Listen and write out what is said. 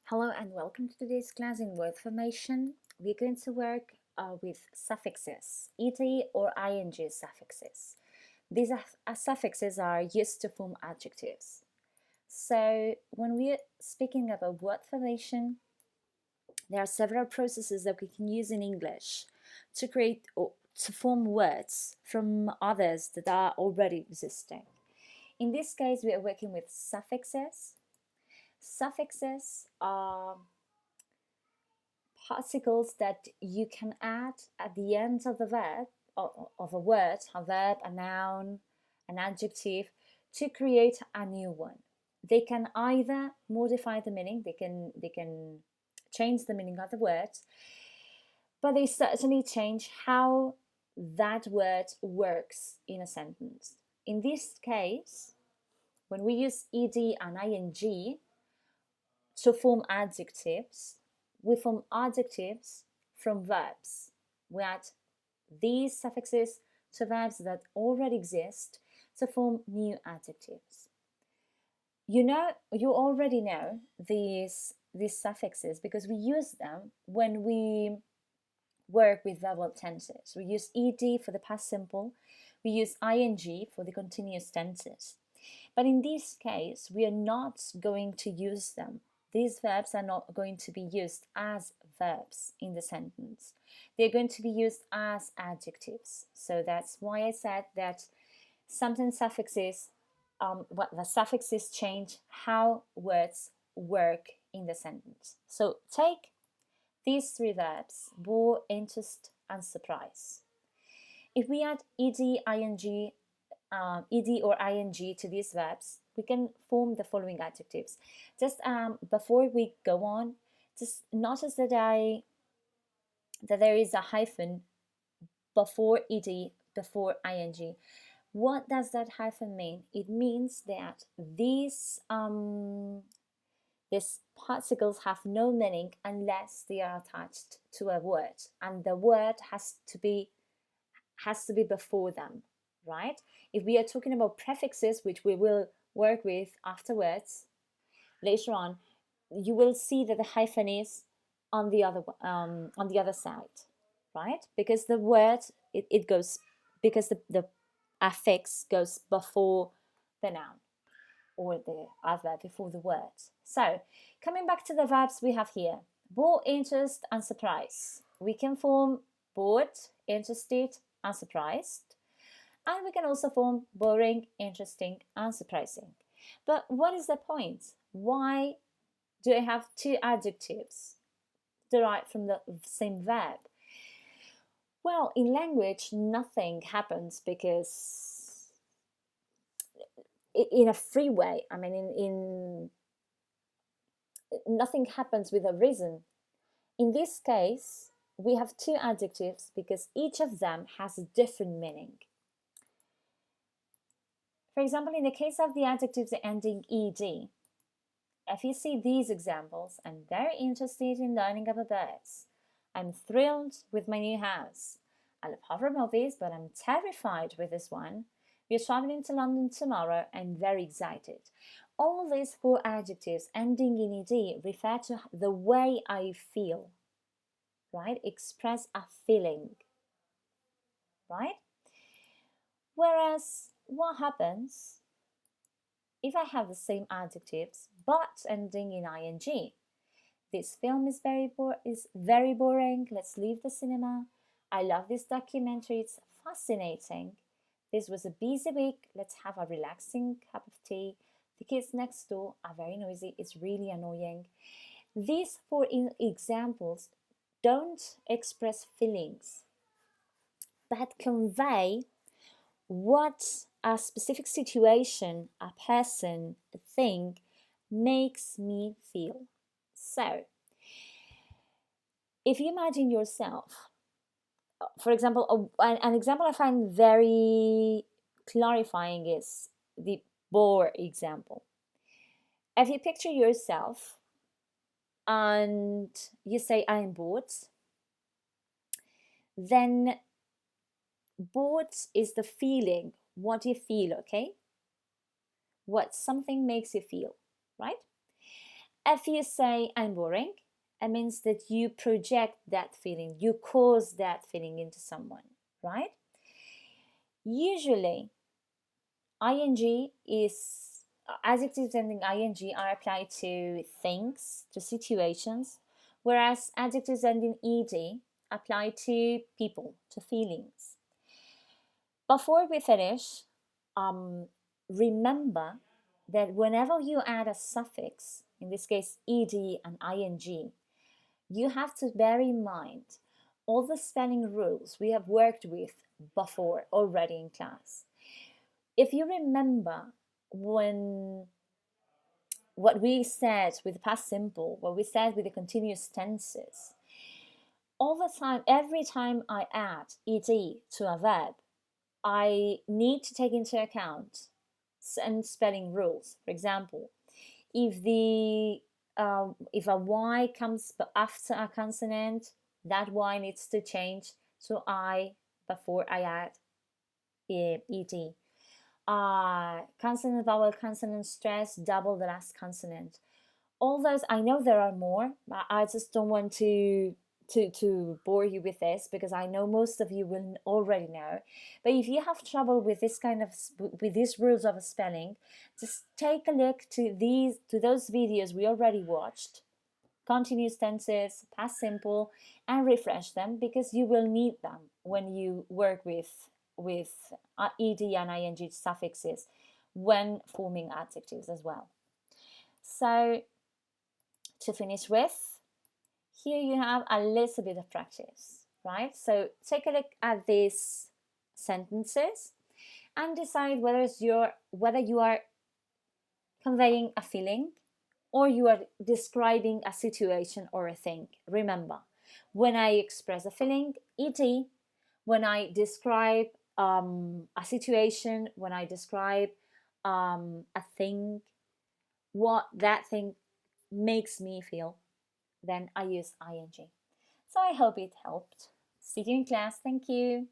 Hello and welcome to today's class in word formation. We're going to work with suffixes, ed or ing suffixes. These suffixes are used to form adjectives. So when we're speaking about word formation, there are several processes that we can use in English to create or to form words from others that are already existing. In this case, we are working with suffixes. Suffixes are particles that you can add at the end of the verb of a word, a verb, a noun, an adjective, to create a new one. They can either modify the meaning, they can change the meaning of the word, but they certainly change how that word works in a sentence. In this case, when we use ed and ing to form adjectives, we form adjectives from verbs. We add these suffixes to verbs that already exist to form new adjectives. You already know these suffixes because we use them when we work with verbal tenses. We use ed for the past simple, we use ing for the continuous tenses. But in this case, we are not going to use them. These verbs are not going to be used as verbs in the sentence. They're going to be used as adjectives. So that's why I said that sometimes suffixes, the suffixes change how words work in the sentence. So take these three verbs, bore, interest, and surprise. If we add ed, ing, ed or ing to these verbs, we can form the following adjectives. Just before we go on, just notice that there is a hyphen before ed, before ing. What does that hyphen mean? It means that these particles have no meaning unless they are attached to a word, and the word has to be before them, right? If we are talking about prefixes, which we will work with afterwards, later on, you will see that the hyphen is on the other side, right? Because the word it goes, because the affix goes before the noun or the adverb before the word. So coming back to the verbs we have here, bore, interest, and surprise. We can form bored, interested, and surprised. And we can also form boring, interesting, and surprising. But what is the point? Why do I have two adjectives derived from the same verb? Well, in language, nothing happens because in a free way. I mean, in nothing happens with a reason. In this case, we have two adjectives because each of them has a different meaning. For example, in the case of the adjectives ending ed, if you see these examples, I'm very interested in learning about birds. I'm thrilled with my new house. I love horror movies, but I'm terrified with this one. We're traveling to London tomorrow. I'm very excited. All these four adjectives ending in ed refer to the way I feel, right? Express a feeling, right? Whereas what happens if I have the same adjectives but ending in ing? This film is very boring. Let's leave the cinema. I love this documentary. It's fascinating. This was a busy week. Let's have a relaxing cup of tea. The kids next door are very noisy. It's really annoying. These four examples don't express feelings, but convey what a specific situation, a person, a thing makes me feel. So, if you imagine yourself, for example, an example I find very clarifying is the bore example. If you picture yourself and you say, I'm bored, then bored is the feeling, what you feel, okay? What something makes you feel, right? If you say I'm boring, it means that you project that feeling, you cause that feeling into someone, right? Usually, ing is adjectives ending ing are applied to things, to situations, whereas adjectives ending ed apply to people, to feelings. Before we finish, remember that whenever you add a suffix, in this case ed and ing, you have to bear in mind all the spelling rules we have worked with before already in class. If you remember when what we said with the past simple, what we said with the continuous tenses, all the time, every time I add ed to a verb, I need to take into account some spelling rules. For example, if if a y comes after a consonant, that y needs to change to I before I add ed. Consonant, vowel, consonant, stress, double the last consonant. All those, I know there are more, but I just don't want to bore you with this because I know most of you will already know. But if you have trouble with this with these rules of spelling, just take a look to those videos we already watched, continuous tenses, past simple, and refresh them because you will need them when you work with ed and ing suffixes when forming adjectives as well. So to finish with, here you have a little bit of practice, right? So take a look at these sentences and decide whether you are conveying a feeling or you are describing a situation or a thing. Remember, when I express a feeling, ed. When I describe a situation, when I describe a thing, what that thing makes me feel, then I use ing. So I hope it helped. See you in class. Thank you.